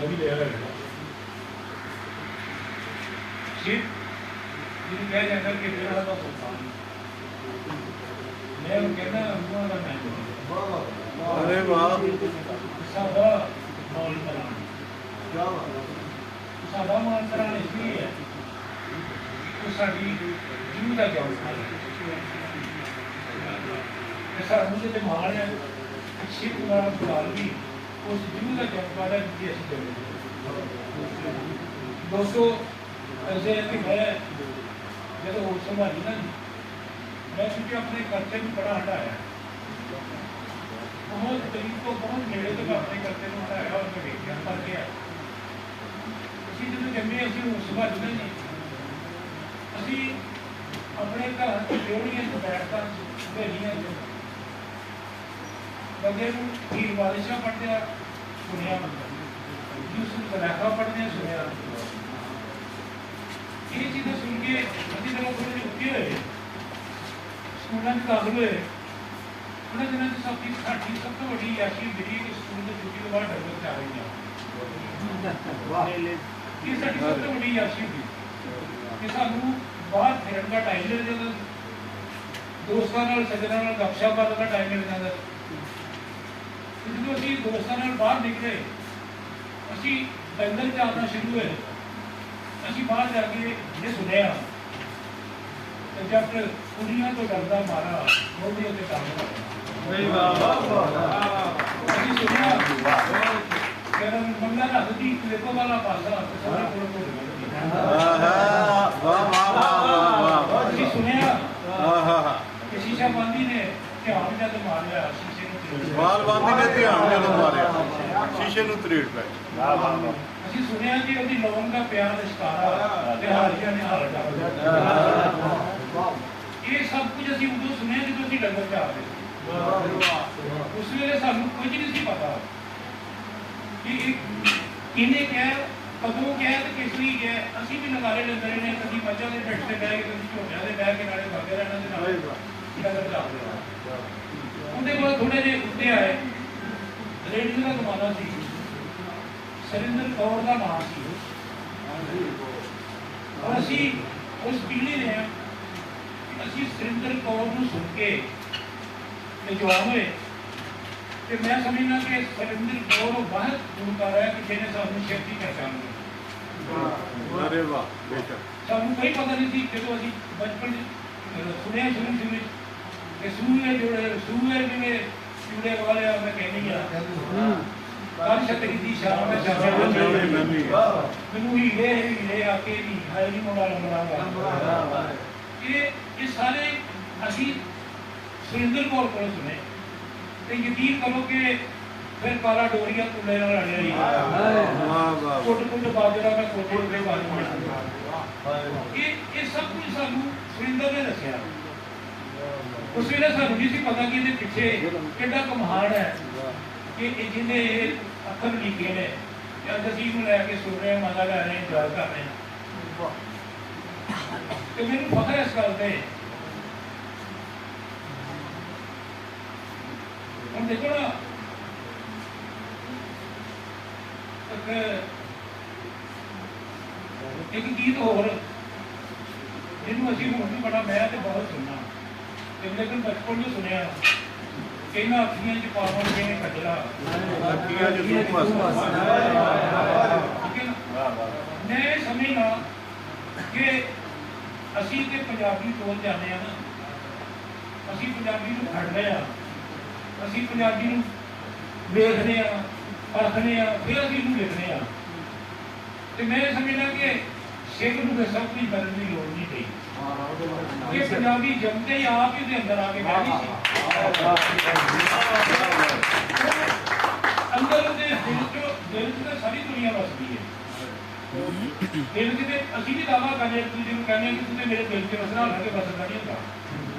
भी लिया है सिर्फ जिन्हें कह जाता कि मेरा तो सुल्तान मैं वो कहना अल्लाह का मैं अरे वाह सादा मौल करान क्या बात सादा मौल करान इसलिए है तो साड़ी जीव का क्या ऐसा मुझे तो मान है शिव कुमार बुलाल भी उस जीव का जन्मवादा की ऐसी जगह दोस्तों ऐसे है कि मैं जब वो संभाली ना जी मैं क्योंकि अपने खर्चे में बड़ा हटाया बहुत करीब को बहुत नेड़े तक अपने खर्चे में हटाया और मैं देखिए कर गया इसी जो जन्मे असी संभाली ना जी असी अपने घर जोड़ियां बैठता बेलियां बंदे हीर बारिशां पढ़दे सुनिया यूसुफ ज़ुलैखा पढ़दे सुनिया ये चीज़ें सुन के अभी जब थोड़े ਜਿਹੇ ਉੱਠੇ ਹੋਏ ਸਕੂਲਾਂ 'ਚ ਦਾਖਲ ਹੋਏ ਉਹਨਾਂ ਦਿਨਾਂ 'ਚ ਸਾਡੀ ਸਭ ਤੋਂ ਵੱਡੀ ਯਾਸ਼ੀ ਹੁੰਦੀ ਕਿ ਸਕੂਲ ਦੀ ਛੁੱਟੀ ਤੋਂ ਬਾਅਦ ਡਰਬਨ 'ਚ ਆ ਰਹੀ ਆ ਇਹ ਸਾਡੀ ਸਭ ਤੋਂ ਵੱਡੀ ਯਾਸ਼ੀ ਹੁੰਦੀ ਕਿ ਸਾਨੂੰ ਬਾਹਰ ਫਿਰਨ ਦਾ ਟਾਈਮ ਮਿਲ ਜਾਂਦਾ ਦੋਸਤਾਂ ਨਾਲ ਸੱਜਣਾਂ ਨਾਲ ਗੱਪਸ਼ਪ ਕਰਨ ਦਾ ਟਾਈਮ ਮਿਲ ਜਾਂਦਾ ਜਦੋਂ ਅਸੀਂ ਦੋਸਤਾਂ ਨਾਲ ਬਾਹਰ ਨਿਕਲੇ ਅਸੀਂ ਦੰਗਲ 'ਚ ਆਉਣਾ ਸ਼ੁਰੂ ਹੋਏ ਅਸੀਂ ਬਾਹਰ ਜਾ ਕੇ ਇਹ ਸੁਣਿਆ ਜਦ ਕੁੜੀਆਂ ਤੋਂ ਡਰਦਾ ਮਾਰਾ ਮੋਢੇ ਉੱਤੇ ਕੰਮ ਕਰਦਾ ਅਸੀਂ ਸੁਣਿਆ ਕਹਿੰਦਾ ਮੰਗਲਾ ਰੱਖਦੀ ਕਲੇਪੋ ਵਾਲਾ ਪਾਸਾ ਸਾਰਾ ਕੋਲ ਕੋਲ वाह वाह वाह ਅਸੀਂ ਸੁਣਿਆ ਕਿ ਸ਼ੀਸ਼ਾ ਬੰਦੀ ਨੇ ਧਿਆਨ ਜਦ ਮਾਰਿਆ ਸ਼ੀਸ਼ੇ ਨੂੰ ਵਾਲ ਬੰਦੀ ਨੇ ਧਿਆਨ ਜਦੋਂ ਮਾਰਿਆ ਸ਼ੀਸ਼ੇ ਨੂੰ ਤਰੇੜ ਪੈ ਅਸੀਂ ਸੁਣਿਆ ਕਿ ਉਹਦੀ ਲੌਂਗ ਦਾ ਪਿਆਰ ਦਾ ਸ਼ਿਕਾਰਾ ਤੇ ਹਾਰੀਆਂ ਨੇ ਹਾਰ ਦਿੱਤਾ ਇਹ ਸਭ ਕੁਝ ਅਸੀਂ ਉਦੋਂ ਸੁਣਿਆ ਜਦੋਂ ਅਸੀਂ ਲੰਗਰ ਚ ਆ ਰਹੇ ਉਸ ਵੇਲੇ ਸਾਨੂੰ ਕੁਝ ਨਹੀਂ ਸੀ ਪਤਾ ਕਿ ਕਿਹਨੇ ਕਿਹਾ ਕਦੋਂ ਕਿਹਾ ਤੇ ਕਿਸ ਲਈ ਕਿਹਾ ਅਸੀਂ ਵੀ ਨਗਾਰੇ ਲੈਂਦੇ ਨੇ ਕਦੀ ਮੱਝਾਂ ਦੇ ਢੱਡ ਤੇ ਬਹਿ ਕੇ ਕਦੀ ਝੋਟਿਆਂ ਦੇ ਬਹਿ ਕੇ ਨਾਲੇ ਬਾਗੇ ਰਹਿਣਾ ਦੇ ਨਾਲ ਲੰਗਰ ਚੱਲਦੇ ਉਹਦੇ ਬਾਅਦ ਥੋੜੇ ਜਿਹੇ ਉੱਤੇ ਆਏ ਰੇਡੀਓ ਦਾ ਜ਼ਮਾਨਾ ਸੀ ਸਰਿੰਦਰ ਕੌਰ ਦਾ ਨਾਮ ਸੀ ਔਰ ਅਸੀਂ ਉਸ ਪੀੜ੍ਹੀ ਦੇ ਹਾਂ ਅਸੀਂ ਸਰਿੰਦਰ ਕੌਰ ਨੂੰ ਸੁਣ ਕੇ ਜਵਾਨ ਹੋਏ ਤੇ ਮੈਂ ਸਮਝਦਾ ਕਿ ਸਰਿੰਦਰ ਕੌਰ ਉਹ ਬਹੁਤ ਗੁਣਕਾਰ ਹੈ ਕਿ ਜਿਹਨੇ ਸਾਨੂੰ ਛੇਤੀ ਪਹਿਚਾਨ ਲਈ अरे वाह बेशक ਸਾਨੂੰ ਕੋਈ ਪਤਾ ਨਹੀਂ ਸੀ ਜਦੋਂ ਅਸੀਂ ਬਚਪਨ ਸੁਣਿਆ ਸ਼ੁਰੂ ਵਿੱਚ ਕਿ ਸੂਏ ਜਿਵੇਂ ਚੂੜੇ ਵਾਲੇ ਆ ਮੈਂ ਕਹਿੰਦੀ ਆ ਕੱਲ ਛਤਰੀ ਦੀ ਸ਼ਾਮ ਮੈਂ ਮੈਨੂੰ ਹੀਰੇ ਆ ਕੇ ਵੀ ਹਾਈ ਨਹੀਂ ਮੋੜਾ ਲੰਗੜਾਗਾ ਇਹ ਸਾਰੇ ਅਸੀਂ ਸੁਰਿੰਦਰ ਕੌਰ ਕੋਲ ਸੁਣੇ ਤੇ ਯਕੀਨ ਕਰੋ ਕਿ ਫਿਰ ਕਾਲਾ ਡੋਰੀਆ ਕੁੱਲੇ ਨਾਲ ਲੜਿਆ ਜੀ ਕੁੱਟ ਬਾਜਰਾ ਮੈਂ ਕੋਟੇ ਉੱਤੇ ਬਾਜੂ ਇਹ ਸਭ ਕੁਝ ਸਾਨੂੰ ਸੁਰਿੰਦਰ ਨੇ ਦੱਸਿਆ ਉਸ ਵੇਲੇ ਸਾਨੂੰ ਨਹੀਂ ਸੀ ਪਤਾ ਕਿ ਇਹਦੇ ਪਿੱਛੇ ਕਿੰਨਾ ਕਮਾਲ ਹੈ ਕਿ ਜਿਹਨੇ ਅੱਖਰ ਲਿਖੇ ਨੇ ਅੱਜ ਅਸੀਂ ਇਹਨੂੰ ਲੈ ਕੇ ਸੁਣ ਰਹੇ ਮਜ਼ਾ ਲੈ ਰਹੇ ਇੰਜੋਏ ਕਰ ਰਹੇ ਤੇ ਮੈਨੂੰ ਪਤਾ ਇਸ ਗੱਲ ਤੇ ਹੁਣ ਦੇਖੋ ਨਾ ਇੱਕ ਗੀਤ ਹੋਰ ਜਿਹਨੂੰ ਅਸੀਂ ਹੁਣ ਵੀ ਬੜਾ ਮੈਂ ਤੇ ਬਹੁਤ ਸੁਣਨਾ ਲੇਕਿਨ ਬਚਪਨ ਨੂੰ ਸੁਣਿਆ ਕਹਿੰਦਾ ਅੱਖੀਆਂ 'ਚ ਪਾਵਣਗੇ ਕੱਜਲਾ ਅੱਖੀਆਂ 'ਚ ਧੂਪ ਵਸਦਾ ਮੈਂ ਸਮਝਦਾ ਕਿ ਅਸੀਂ ਤੇ ਪੰਜਾਬੀ ਬੋਲ ਜਾਂਦੇ ਆ ਨਾ ਅਸੀਂ ਪੰਜਾਬੀ ਨੂੰ ਖੜਦੇ ਆ ਅਸੀਂ ਪੰਜਾਬੀ ਨੂੰ ਵੇਖਦੇ ਆ ਪੜ੍ਹਦੇ ਆ ਫਿਰ ਅਸੀਂ ਇਹਨੂੰ ਲਿਖਦੇ ਆ ਤੇ ਮੈਂ ਸਮਝਦਾ ਕਿ ਸਿੱਖ ਨੂੰ ਸਭ ਕੁਝ ਕਰਨ ਦੀ ਲੋੜ ਨਹੀਂ ਪਈ ਇਹ ਪੰਜਾਬੀ ਜੰਮਦੇ ਹੀ ਆਪ ਹੀ ਉਹਦੇ ਅੰਦਰ ਆ ਕੇ ਬੈਠ ਗਈ ਸੀ ਅੰਦਰ ਉਹਦੇ ਦਿਲ 'ਚ ਸਾਰੀ ਦੁਨੀਆ ਵਸਦੀ ਹੈ ਦਿਲ 'ਚ ਅਸੀਂ ਵੀ ਦਾਵਾ ਕਰਦੇ ਇੱਕ ਦੂਜੇ ਨੂੰ ਕਹਿੰਦੇ ਕਿ ਤੂੰ ਮੇਰੇ ਦਿਲ 'ਚ ਵਸਣਾ ਲਾ ਕੇ ਵਸਦਾ ਨਹੀਂ ਹੁੰਦਾ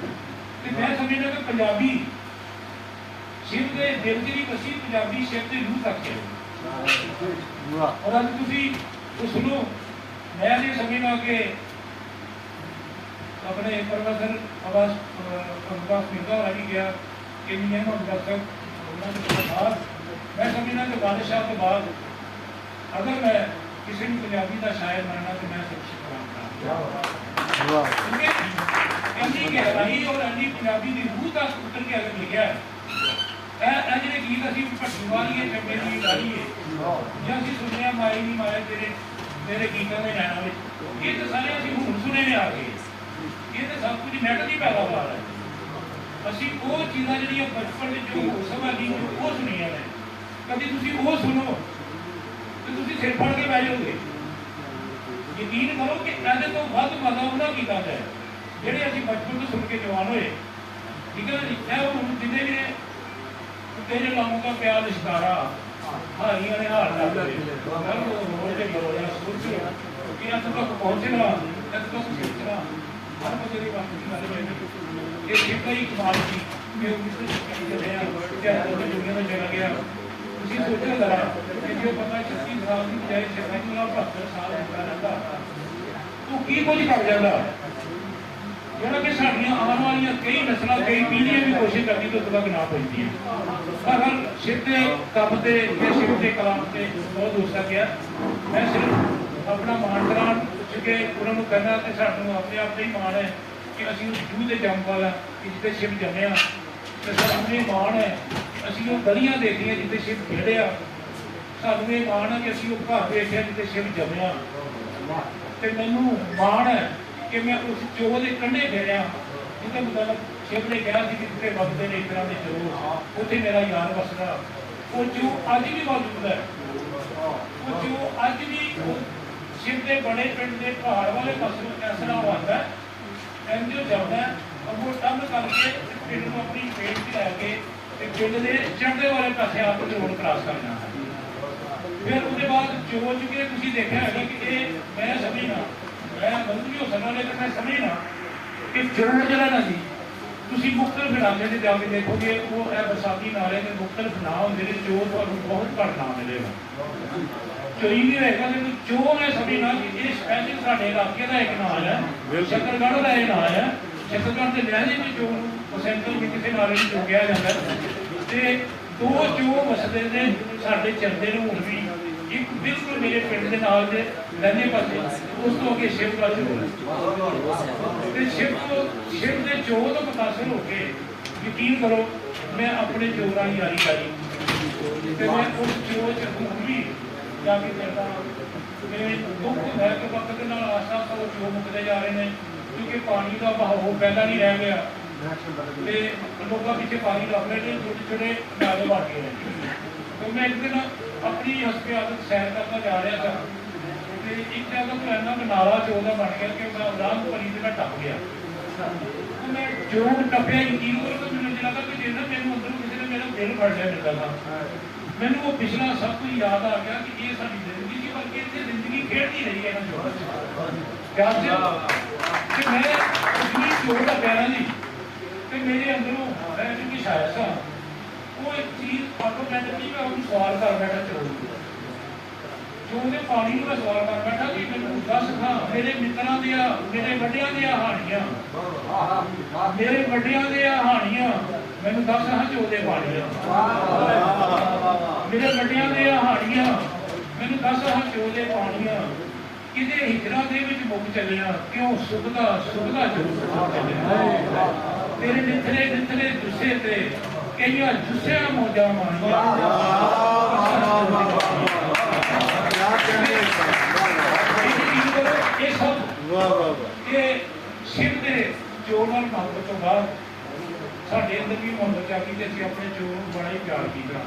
ਤੇ ਮੈਂ ਸਮਝਦਾ ਕਿ ਪੰਜਾਬੀ ਸ਼ਿਵ ਦੇ ਦਿਲ 'ਚ ਨਹੀਂ ਵਸੀ ਪੰਜਾਬੀ ਸ਼ਿਵ ਦੇ ਰੂਹ ਤੱਕ ਹੈ ਔਰ ਅੱਜ ਤੁਸੀਂ ਉਸ ਨੂੰ मैं नहीं समझना कि अपने प्रोफेसर अब्बास मिर्जा भी गया कि मैं समझना कि बादशाह के बाद अगर मैं किसी भी पंजाबी का शायर बनना तो मैं सुरक्षित करा ਇੰਨੀ ਗਹਿਰਾਈ और ਇੰਨੀ ਪੰਜਾਬੀ ਦੀ ਰੂਹ ਤੱਕ ਉਤਰ ਕੇ ਅਗਰ ਲਿਖਿਆ ਇਹ ਜਿਹੜੇ ਗੀਤ ਅਸੀਂ ਭੱਟੀ ਵਾਲੀਏ ਚੰਗੇ ਦੀ ਗਾਈਏ ਜਾਂ ਅਸੀਂ ਸੁਣਿਆ ਮਾਈ ਨਹੀਂ ਮਾਇਆ ਤੇਰੇ ਗੀਤਾਂ ਦੇ ਨੈਣਾਂ ਵਿੱਚ ਇਹ ਤਾਂ ਸਾਰੇ ਅਸੀਂ ਹੁਣ ਸੁਣੇ ਨੇ ਆ ਕੇ ਇਹ ਤਾਂ ਸਭ ਕੁਝ ਨੈਟ ਦੀ ਪੈਦਾਵਾਰ ਹੈ ਅਸੀਂ ਉਹ ਚੀਜ਼ਾਂ ਜਿਹੜੀਆਂ ਬਚਪਨ ਵਿੱਚ ਜੋ ਹੋ ਸਭਾ ਦੀ ਉਹ ਸੁਣੀਆਂ ਨੇ ਕਦੀ ਤੁਸੀਂ ਉਹ ਸੁਣੋ ਤੇ ਤੁਸੀਂ ਸਿਰ ਫੜ ਕੇ ਬਹਿ ਜਾਓਗੇ ਯਕੀਨ ਕਰੋ ਕਿ ਇਹਦੇ ਤੋਂ ਵੱਧ ਮਜ਼ਾ ਉਹਨਾਂ ਗੀਤਾਂ ਦਾ ਹੈ ਜਿਹੜੇ ਅਸੀਂ ਬਚਪਨ ਤੋਂ ਸੁਣ ਕੇ ਜਵਾਨ ਹੋਏ ਠੀਕ ਹੈ ਜੀ ਇਹ ਹੁਣ ਜਿੰਨੇ ਵੀ ਤੇਰੇ ਲਾਉਂ ਦਾ ਪਿਆਰ ਇਸ਼ਕਾਰਾ ਹਾਰੀਆਂ ਨੇ ਹਾਰ ਲਾ ਦੇ ਰੋਜ਼ ਦੇ ਬੋਲਿਆ ਸੁਰਜ ਕਿ ਅੱਜ ਤੱਕ ਪਹੁੰਚਣਾ ਅੱਜ ਤੱਕ ਸਿੱਖਣਾ ਹਰ ਬੰਦੇ ਦੀ ਬਾਤ ਦੀ ਗੱਲ ਹੈ ਇਹ ਸਿੱਖ ਹੀ ਕਮਾਲ ਸੀ ਕਿ ਉਹ ਕਿਸੇ ਚੀਜ਼ ਦੇ ਰਿਹਾ ਕਿ ਉਹ ਦੁਨੀਆ ਵਿੱਚ ਚਲਾ ਗਿਆ ਤੁਸੀਂ ਸੋਚੋ ਜ਼ਰਾ ਕਿ ਜੋ ਪਤਾ 36 ਸਾਲ ਦੀ ਬਜਾਏ 72 ਸਾਲ ਹੁੰਦਾ ਰਹਿੰਦਾ ਤੂੰ ਕੀ ਕੁਝ ਕਰ ਜਾਂਦਾ ਜਿਹੜਾ ਕਿ ਸਾਡੀਆਂ ਆਉਣ ਵਾਲੀਆਂ ਕਈ ਨਸਲਾਂ ਕਈ ਪੀੜ੍ਹੀਆਂ ਵੀ ਕੋਸ਼ਿਸ਼ ਕਰਦੀ ਤੋਂ ਤੱਕ ਨਾ ਪਹੁੰਚਦੀਆਂ ਪਰ ਹਰ ਸਿਰ ਦੇ ਕੰਮ ਤੇ ਜਾਂ ਸਿਰ ਦੇ ਕਲਾਮ ਤੇ ਬਹੁਤ ਦੋਸਤਾਂ ਗਿਆ ਮੈਂ ਸਿਰਫ ਆਪਣਾ ਮਾਣ ਕਰਾਂ ਪੁੱਛ ਕੇ ਉਹਨਾਂ ਨੂੰ ਕਹਿਣਾ ਕਿ ਸਾਨੂੰ ਆਪਣੇ ਆਪ ਤੇ ਹੀ ਮਾਣ ਹੈ ਕਿ ਅਸੀਂ ਉਸ ਜੂਹ ਦੇ ਜੰਮ ਵਾਲਾ ਜਿੱਥੇ ਸ਼ਿਵ ਜੰਮਿਆ ਤੇ ਸਾਨੂੰ ਇਹ ਮਾਣ ਹੈ ਅਸੀਂ ਉਹ ਗਲੀਆਂ ਦੇਖੀਆਂ ਜਿੱਥੇ ਸ਼ਿਵ ਖੇਡਿਆ ਸਾਨੂੰ ਇਹ ਮਾਣ ਹੈ ਕਿ ਅਸੀਂ ਉਹ ਘਰ ਵੇਖਿਆ ਜਿੱਥੇ ਸ਼ਿਵ ਜੰਮਿਆ ਤੇ ਮੈਨੂੰ ਮਾਣ ਹੈ ਕਿ ਮੈਂ ਉਸ ਚੋਹ ਦੇ ਕੰਢੇ ਫਿਰਿਆ ਜਿਹਦੇ ਮੁਤਾਬਕ ਸ਼ਿਵ ਨੇ ਕਿਹਾ ਸੀ ਕਿ ਕਿਤੇ ਵਗਦੇ ਨੇ ਇਸ ਤਰ੍ਹਾਂ ਦੇ ਚੋਹ ਉੱਥੇ ਮੇਰਾ ਯਾਰ ਵਸਦਾ ਉਹ ਚੋਹ ਅੱਜ ਵੀ ਮੌਜੂਦ ਹੈ ਉਹ ਚੋਹ ਅੱਜ ਵੀ ਸ਼ਿਵ ਦੇ ਬੜੇ ਪਿੰਡ ਦੇ ਪਹਾੜ ਵਾਲੇ ਪਾਸੇ ਨੂੰ ਇਸ ਤਰ੍ਹਾਂ ਆਉਂਦਾ ਐਂਜੋ ਜਾਂਦਾ ਉਹ ਟੰਮ ਕਰਕੇ ਪਿੰਡ ਨੂੰ ਆਪਣੀ ਪੇਟ 'ਚ ਲੈ ਕੇ ਤੇ ਪਿੰਡ ਦੇ ਚੜ੍ਹਦੇ ਵਾਲੇ ਪਾਸੇ ਆ ਕੇ ਰੋਡ ਕ੍ਰਾਸ ਕਰਨਾ ਫਿਰ ਉਹਦੇ ਬਾਅਦ ਚੋਹ ਚੁੱਕੇ ਤੁਸੀਂ ਦੇਖਿਆ ਹੈਗਾ ਕਿ ਇਹ ਮੈਂ ਸਮਝਣਾ ਮੈਂ ਗਲਤ ਵੀ ਹੋ ਸਕਦਾ ਲੇਕਿਨ ਮੈਂ ਸਮਝਣਾ ਕਿ ਚੋਰ ਜਿਹੜਾ ਨਾ ਜੀ ਤੁਸੀਂ ਮੁਖਤਲਿਫ ਇਲਾਕੇ 'ਚ ਜਾ ਕੇ ਦੇਖੋਗੇ ਉਹ ਇਹ ਬਰਸਾਤੀ ਨਾਲੇ ਦੇ ਮੁਖਤਲਿਫ ਨਾਂ ਹੁੰਦੇ ਨੇ ਚੋਰ ਤੁਹਾਨੂੰ ਬਹੁਤ ਘੱਟ ਨਾਂ ਮਿਲੇਗਾ ਚੋਰੀ ਨਹੀਂ ਰਹੇਗਾ ਲੇਕਿਨ ਚੋਰ ਇਹ ਸਮਝਣਾ ਕਿ ਇਹ ਸਪੈਸ਼ਲ ਸਾਡੇ ਇਲਾਕੇ ਦਾ ਇੱਕ ਨਾਂ ਹੈ ਸ਼ੱਕਰਗੜ੍ਹ ਦਾ ਇਹ ਨਾਂ ਹੈ ਸ਼ੱਕਰਗੜ੍ਹ ਦੇ ਲਹਿਜੇ ਵਿੱਚ ਚੋਰ ਨੂੰ ਸੈਂਟਰ ਵੀ ਕਿਸੇ ਨਾਲੇ ਨੂੰ ਚੋਕਿਆ ਜਾਂਦਾ ਤੇ ਦੋ ਚੋਰ ਵਸਦੇ ਨੇ ਸਾਡੇ ਚੰਦੇ ਨੂੰ ਹੁਣ ਵੀ ਇੱਕ ਬਿਲਕੁਲ ਮੇਰੇ ਪਿੰਡ ਦੇ ਨਾਲ ਦੇ ਲਹਿਨੇ ਪਾਸੇ ਉਸ ਤੋਂ ਅੱਗੇ ਸ਼ਿਵ ਦਾ ਚੋਰ ਹੈ ਤੇ ਸ਼ਿਵ ਦੇ ਚੋਰ ਤੋਂ ਮੁਤਾਸਰ ਹੋ ਕੇ ਯਕੀਨ ਕਰੋ ਮੈਂ ਆਪਣੇ ਚੋਰਾਂ ਦੀ ਯਾਰੀ ਕਰੀ ਤੇ ਮੈਂ ਉਸ ਚੋਰ ਚ ਹੁਣ ਵੀ ਜਾ ਕੇ ਕਰਦਾ ਮੇਰੇ ਦੁੱਖ ਹੈ ਕਿ ਵਕਤ ਦੇ ਨਾਲ ਆਸਾ ਉਹ ਚੋਰ ਮੁੱਕਦੇ ਜਾ ਰਹੇ ਨੇ ਕਿਉਂਕਿ ਪਾਣੀ ਦਾ ਬਹਾਓ ਪਹਿਲਾਂ ਨਹੀਂ ਰਹਿ ਗਿਆ ਤੇ ਲੋਕਾਂ ਪਿੱਛੇ ਪਾਣੀ ਰੱਖ ਰਹੇ ਨੇ ਛੋਟੇ ਛੋਟੇ ਨਾਲੇ ਬਣ ਗਏ ਨੇ ਤੇ ਮੈਂ ਇੱਕ ਦਿਨ ਆਪਣੀ ਹਸਪਤਾਲ ਸੈਰ ਕਰਦਾ ਜਾ ਰਿਹਾ ਸਾਂ ਤੇ ਇੱਕ ਜਗ੍ਹਾ ਤੋਂ ਇੰਨਾ ਨਾਲਾ ਚੋਦਾ ਬਣ ਗਿਆ ਕਿ ਮੈਂ ਉਦਾਸ ਭਰੀ ਤੇ ਮੈਂ ਟੱਪ ਗਿਆ ਤੇ ਮੈਂ ਜੋਰ ਟੱਪਿਆ ਯਕੀਨ ਕਰੋ ਕਿ ਮੈਨੂੰ ਜਿਹੜਾ ਕਿ ਜੇ ਨਾ ਮੈਨੂੰ ਅੰਦਰੋਂ ਕਿਸੇ ਨੇ ਮੇਰਾ ਦਿਲ ਫੜ ਲਿਆ ਨਿਕਲਦਾ ਮੈਨੂੰ ਉਹ ਪਿਛਲਾ ਸਭ ਕੁਝ ਯਾਦ ਆ ਗਿਆ ਕਿ ਇਹ ਸਾਡੀ ਜ਼ਿੰਦਗੀ ਸੀ ਬਲਕਿ ਇੱਥੇ ਜ਼ਿੰਦਗੀ ਖੇਡਦੀ ਰਹੀ ਹੈ ਇਹਨਾਂ ਚੋਰਾਂ 'ਚ ਕਿ ਮੈਂ ਉਸਨੀ ਚੋਰ ਦਾ ਪਿਆਰਾ ਨਹੀਂ ਤੇ ਮੇਰੇ ਅੰਦਰੋਂ ਮੈਂ ਜਿਹੜੀ ਸ਼ਾਇਦ ਸਾਂ ਉਹ ਇੱਕ ਚੀਜ਼ ਆਟੋਮੈਟਿਕਲੀ ਮੈਂ ਉਹਨੂੰ ਸਵਾਲ ਕਰ ਬੈਠਾ ਚੋਰ ਉਹਦੇ ਪਾਣੀ ਨੂੰ ਮੈਂ ਸਵਾਲ ਕਰ ਬੈਠਾ ਕਿ ਮੈਨੂੰ ਦੱਸ ਖਾਂ ਮੇਰੇ ਮਿੱਤਰਾਂ ਦੀਆਂ ਮੇਰੇ ਵੱਡਿਆਂ ਦੀਆਂ ਹਾਣੀਆਂ ਮੇਰੇ ਵੱਡਿਆਂ ਦੀਆਂ ਹਾਣੀਆਂ ਮੈਨੂੰ ਦੱਸ ਹਾਂ ਚੋਦੇ ਪਾਣੀਆਂ ਮੇਰੇ ਵੱਡਿਆਂ ਦੀਆਂ ਹਾਣੀਆਂ ਮੈਨੂੰ ਦੱਸ ਹਾਂ ਚੋਦੇ ਪਾਣੀਆਂ ਕਿਤੇ ਹਿਜਰਾਂ ਦੇ ਵਿੱਚ ਮੁੱਕ ਚੱਲਿਆ ਕਿਉਂ ਸੁਖਦਾ ਚੋਰ ਚੱਲਿਆ ਤੇਰੇ ਨਿੱਥਰੇ ਜੁੱਸੇ ਤੇ ਕਈਆਂ ਜੁੱਸਿਆਂ ਮੋਜਾਂ ਮਾਣੀਆਂ ਇਹ ਸਭ ਇਹ ਸ਼ਿਵ ਦੇ ਚੋਰ ਨਾਲ ਮੁਹੱਬਤ ਤੋਂ ਬਾਅਦ ਸਾਡੇ ਅੰਦਰ ਵੀ ਮੁਹੱਬਤ ਜਾਗੀ ਤੇ ਅਸੀਂ ਆਪਣੇ ਚੋਰ ਨੂੰ ਬੜਾ ਹੀ ਪਿਆਰ ਕੀਤਾ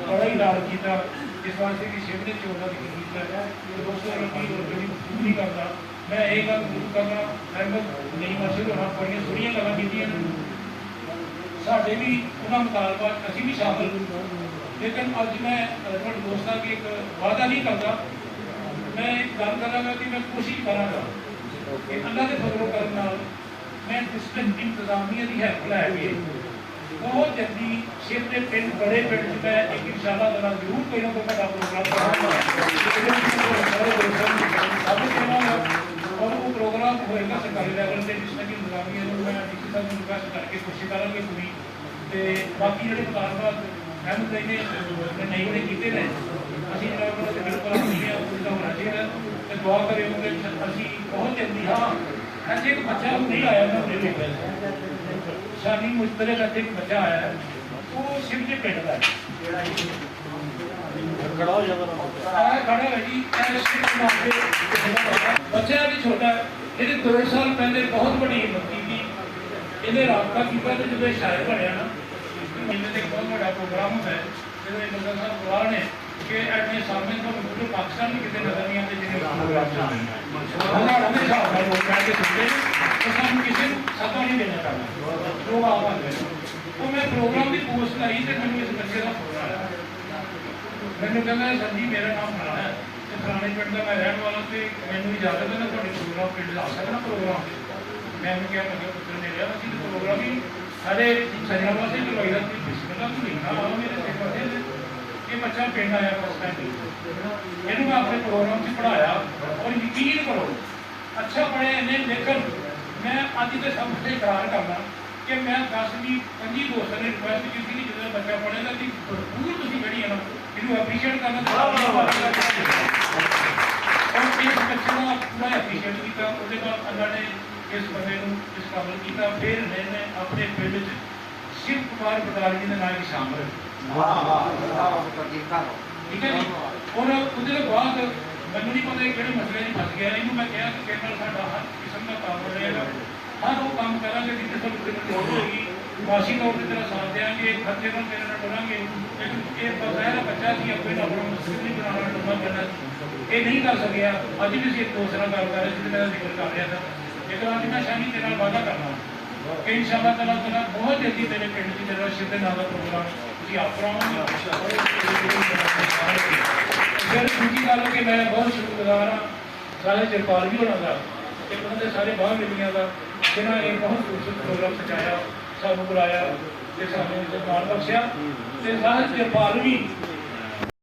ਬੜਾ ਹੀ ਲਾਡ ਕੀਤਾ ਇਸ ਵਾਸਤੇ ਕਿ ਸ਼ਿਵ ਦੇ ਚੋਰ ਦਾ ਜ਼ਿਕਰ ਕੀਤਾ ਹੈ ਦੋਸਤੋ ਰੱਬੀ ਜਿਹੜੀ ਪੂਰੀ ਕਰਦਾ ਮੈਂ ਇਹ ਗੱਲ ਜ਼ਰੂਰ ਕਰਨਾ ਅਹਿਮਦ ਨਹੀਂ ਮਰਸ਼ਦ ਹੋਣਾ ਬੜੀਆਂ ਸੋਹਣੀਆਂ ਗੱਲਾਂ ਕੀਤੀਆਂ ਸਾਡੇ ਵੀ ਉਹਨਾਂ ਮੁਤਾਲਬਾ ਅਸੀਂ ਵੀ ਸ਼ਾਮਲ ਲੇਕਿਨ ਅੱਜ ਮੈਂ ਤੁਹਾਡੇ ਦੋਸਤਾਂ ਕੀ ਇੱਕ ਵਾਅਦਾ ਨਹੀਂ ਕਰਦਾ ਮੈਂ ਇੱਕ ਗੱਲ ਕਰਾਂਗਾ ਕਿ ਮੈਂ ਕੋਸ਼ਿਸ਼ ਕਰਾਂਗਾ ਕਿ ਅੱਲਾ ਦੇ ਫਜ਼ਲ ਕਰਨ ਨਾਲ ਮੈਂ ਡਿਸਟ੍ਰਿਕਟ ਇੰਤਜ਼ਾਮੀਆ ਦੀ ਹੈਲਪ ਲੈ ਕੇ ਬਹੁਤ ਜਲਦੀ ਸ਼ਿਵ ਦੇ ਪਿੰਡ ਬੜੇ ਪਿੰਡ 'ਚ ਮੈਂ ਇੱਕ ਇਨਸ਼ਾਅੱਲਾ ਤਾਲਾ ਜ਼ਰੂਰ ਕੋਈ ਨਾ ਕੋਈ ਵੱਡਾ ਪ੍ਰੋਗਰਾਮ ਕਰਾਂਗਾ ਔਰ ਉਹ ਪ੍ਰੋਗਰਾਮ ਹੋਏਗਾ ਸਰਕਾਰੀ ਲੈਵਲ 'ਤੇ ਡਿਸਟ੍ਰਿਕਟ ਇੰਤਜ਼ਾਮੀਆ ਨੂੰ ਮੈਂ ਡੀਸੀ ਸਾਹਿਬ ਨੂੰ ਰਿਕੁਐਸਟ ਕਰਕੇ ਕੋਸ਼ਿਸ਼ ਕਰਾਂਗੇ ਪੂਰੀ ਤੇ ਬਾਕੀ ਜਿਹੜੇ ਮੁਤਾਲਬਾਤ ਅਹਿਮਦ ਨੇ ਨਹੀਂ ਉਹਨੇ ਕੀਤੇ ਨੇ ਅਸੀਂ ਜਿਹੜਾ ਉਹਨਾਂ ਦੇ ਬਿਲਕੁਲ ਦੁਆ ਕਰਿਓ ਕਿ ਅਸੀਂ ਬਹੁਤ ਜਲਦੀ ਹਾਂ ਅੱਜ ਇੱਕ ਬੱਚਾ ਨਹੀਂ ਆਇਆ ਨਾ ਮੇਰੇ ਕੋਲ ਸਾਨੀ ਮੁਸ਼ਤਰਕ ਅਤੇ ਇੱਕ ਬੱਚਾ ਆਇਆ ਹੈ ਉਹ ਸਿਰ ਦੇ ਪਿੰਡ ਦਾ ਖੜਾ ਹੋ ਜਾਗਾ ਖੜਾ ਹੈ ਜੀ ਬੱਚਾ ਵੀ ਛੋਟਾ ਇਹਦੇ 2 ਸਾਲ ਪਹਿਲੇ ਬਹੁਤ ਵੱਡੀ ਹਿੰਮਤ ਕੀਤੀ ਇਹਨੇ ਰਾਬਤਾ ਕੀਤਾ ਤੇ ਜਦੋਂ ਸ਼ਾਇਰ ਬਣਿਆ ਨਾ ਇਹਦੇ ਤੇ ਬਹੁਤ ਵੱਡਾ ਪ੍ਰੋਗਰਾਮ ਹੁੰਦਾ ਹੈ ਜਦੋਂ ਇਹ ਬੰਦਾ ਸਾਹਿਬ ਬੁਲਾ ਨੇ ਕਿ ਐਡੇ ਸਾਹਮਣੇ ਤੋਂ ਪੂਰੇ ਪਾਕਿਸਤਾਨ ਵਿੱਚ ਕਿਤੇ ਨਜ਼ਰ ਨਹੀਂ ਆਉਂਦੇ ਜਿਹੜੇ ਪ੍ਰੋਗਰਾਮ ਚੱਲਦੇ ਉਹਨਾਂ ਦੇ ਹਿਸਾਬ ਨਾਲ ਲੋਕ ਕਹਿ ਕੇ ਸੁਣਦੇ ਤੇ ਸਾਨੂੰ ਕਿਸੇ ਨੂੰ ਸੱਦਾ ਨਹੀਂ ਦੇਣਾ ਚਾਹੁੰਦਾ ਲੋਕ ਆਪ ਆਉਂਦੇ ਉਹ ਮੈਂ ਪ੍ਰੋਗਰਾਮ ਦੀ ਪੋਸਟ ਲਾਈ ਤੇ ਮੈਨੂੰ ਇਸ ਬੱਚੇ ਦਾ ਫੋਨ ਆਇਆ ਮੈਨੂੰ ਕਹਿੰਦਾ ਸਰ ਜੀ ਮੇਰਾ ਨਾਮ ਫਲਾਣਾ ਹੈ ਤੇ ਫਲਾਣੇ ਪਿੰਡ ਦਾ ਮੈਂ ਰਹਿਣ ਵਾਲਾ ਤੇ ਮੈਨੂੰ ਇਜਾਜ਼ਤ ਹੈ ਨਾ ਤੁਹਾਡੇ ਪ੍ਰੋਗਰਾਮ ਪਿੰਡ ਆ ਸਕਦਾ ਪ੍ਰੋਗਰਾਮ ਮੈਂ ਉਹਨੂੰ ਕਿਹਾ ਮੈਂ ਪੁੱਤਰ ਨੇ ਲਿਆ ਅਸੀਂ ਪ੍ਰੋਗਰਾਮ ਹੀ ਸਾਰੇ ਸਜਣਾ ਵਾਸਤੇ ਕਰਵਾਈ ਦਾ ਸੀ ਬਿਸਮਿਲ੍ਲਾ ਤੂੰ ਲਿਖਣਾ ਆ ਮੇਰੇ ਸਿਰ ਪਾਸੇ ਇਹ ਬੱਚਾ ਪਿੰਡ ਆਇਆ ਫਸਟ ਟਾਈਮ ਇਹਨੂੰ ਮੈਂ ਆਪਣੇ ਪ੍ਰੋਗਰਾਮ 'ਚ ਪੜ੍ਹਾਇਆ ਔਰ ਯਕੀਨ ਕਰੋ ਅੱਛਾ ਪੜ੍ਹਿਆ ਇਹਨੇ ਲੇਕਿਨ ਮੈਂ ਅੱਜ ਤੇ ਸਭ ਕੁਝ ਇਕਰਾਰ ਕਰਦਾ ਕਿ ਮੈਂ 10ਵੀਂ 25 ਦੋਸਤਾਂ ਨੇ ਰਿਕੁਐਸਟ ਕੀਤੀ ਕਿ ਜਦੋਂ ਬੱਚਾ ਪੜ੍ਹੇਗਾ ਕਿ ਭਰਪੂਰ ਤੁਸੀਂ ਜਿਹੜੀ ਹੈ ਨਾ ਇਹਨੂੰ ਐਪਰੀਸ਼ੀਏਟ ਕਰਨਾ ਔਰ ਇਸ ਬੱਚੇ ਦਾ ਪੂਰਾ ਐਪਰੀਸ਼ੀਏਟ ਕੀਤਾ ਉਹਦੇ ਬਾਅਦ ਅੱਲਾ ਨੇ ਇਸ ਬੰਦੇ ਨੂੰ ਇਸ ਕਾਬਲ ਕੀਤਾ ਫਿਰ ਇਹਨੇ ਆਪਣੇ ਪਿੰਡ 'ਚ ਸ਼ਿਵ ਕੁਮਾਰ ਬਟਾਲੀ ਦੇ ਨਾਲ ਸ਼ਾਮਲ ਠੀਕ ਹੈ ਜੀ ਔਰ ਉਹਦੇ ਬਾਅਦ ਮੈਨੂੰ ਨਹੀਂ ਪਤਾ ਕਿਹੜੇ ਮਸਲੇ 'ਚ ਫਸ ਗਿਆ ਇਹਨੂੰ ਮੈਂ ਕਿਹਾ ਕਿ ਤੇਰੇ ਨਾਲ ਸਾਡਾ ਹਰ ਕਿਸਮ ਦਾ ਤਾਲੁਕ ਰਹੇਗਾ ਹਰ ਉਹ ਕੰਮ ਕਰਾਂਗੇ ਜਿੱਥੇ ਤੁਹਾਨੂੰ ਕੋਈ ਲੋੜ ਹੋਏਗੀ ਮਾਸੀ ਤੌਰ ਤੇ ਤੇਰਾ ਸਾਥ ਦੇਵਾਂਗੇ ਖਰਚੇ ਨਾਲ ਤੇਰੇ ਨਾਲ ਟੁਰਾਂਗੇ ਲੇਕਿਨ ਇਹ ਬਜ਼ਾਇਰ ਬੱਚਾ ਸੀ ਆਪਣੇ ਨਾਲ ਆਪਣਾ ਮੁਸਲਿਮ ਨਹੀਂ ਬਣਾਉਣਾ ਟੁਰਨਾ ਕਰਨਾ ਇਹ ਨਹੀਂ ਕਰ ਸਕਿਆ ਅੱਜ ਵੀ ਅਸੀਂ ਇੱਕ ਦੋਸਤ ਨਾਲ ਗੱਲ ਕਰ ਰਹੇ ਸੀ ਤੇ ਮੇਰਾ ਜ਼ਿਕਰ ਕਰ ਰਿਹਾ ਸੀ ਲੇਕਿਨ ਅੱਜ ਮੈਂ ਸ਼ਾਮੀ ਤੇਰੇ ਨਾਲ ਵਾਅਦਾ ਕਰਨਾ ਕਿ ਇਨਸ਼ਾਅੱਲਾ ਤਾਲਾ ਬਹੁਤ ਜਲਦੀ ਤੇਰੇ ਪਿੰਡ 'ਚ ਜਿਹੜਾ ਸ਼ਿਵ ਦੇ ਨਾਮ ਦਾ ਪ੍ਰੋਗਰਾਮ ਤੁਸੀਂ ਆਪ ਕਰਾਓਗੇ ਫਿਰ ਦੂਜੀ ਗੱਲ ਕਿ ਮੈਂ ਬਹੁਤ ਸ਼ੁਕਰਗੁਜ਼ਾਰ ਹਾਂ ਸਾਰੇ ਜਰਪਾਲ ਵੀ ਹੋਣਾ ਦਾ ਤੇ ਉਹਨਾਂ ਦੇ ਸਾਰੇ ਬਾਹਰ ਮਿਲੀਆਂ ਦਾ ਜਿਨ੍ਹਾਂ ਨੇ ਬਹੁਤ ਖੂਬਸੂਰਤ ਪ੍ਰੋਗਰਾਮ ਸਜਾਇਆ ਸਾਨੂੰ ਬੁਲਾਇਆ ਤੇ ਸਾਨੂੰ ਮਾਣ ਬਖਸ਼ਿਆ ਤੇ ਸਾਰੇ ਜਰਪਾਲ ਵੀ